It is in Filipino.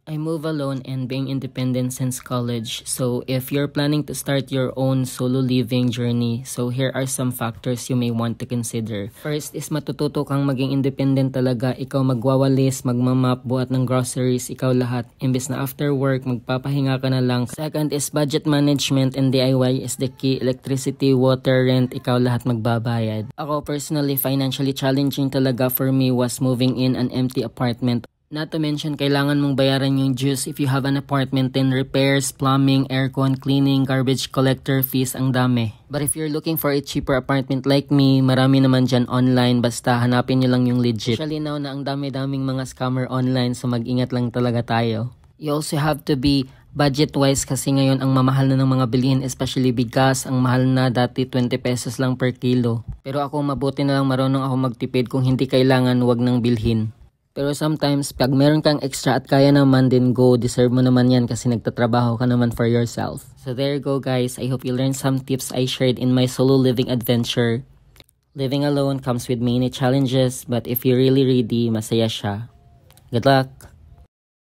I move alone and being independent since college. So if you're planning to start your own solo living journey, so here are some factors you may want to consider. First is matututo kang maging independent talaga. Ikaw magwawalis, magmamap, buhat ng groceries, ikaw lahat. Imbes na after work, magpapahinga ka na lang. Second is budget management and DIY is the key. Electricity, water, rent, ikaw lahat magbabayad. Ako personally, financially challenging talaga for me was moving in an empty apartment. Not to mention, kailangan mong bayaran yung dues if you have an apartment, then repairs, plumbing, aircon, cleaning, garbage collector, fees, ang dami. But if you're looking for a cheaper apartment like me, marami naman dyan online, basta hanapin nyo lang yung legit. Especially now na ang dami-daming mga scammer online, so mag-ingat lang talaga tayo. You also have to be budget-wise kasi ngayon ang mamahal na ng mga bilihin, especially bigas, ang mahal na dati 20 pesos lang per kilo. Pero ako mabuti na lang marunong ako magtipid, kung hindi kailangan wag nang bilhin. Pero sometimes, pag meron kang extra at kaya naman, then go, deserve mo naman yan kasi nagtatrabaho ka naman for yourself. So there you go guys, I hope you learned some tips I shared in my solo living adventure. Living alone comes with many challenges, but if you're really ready, masaya siya. Good luck!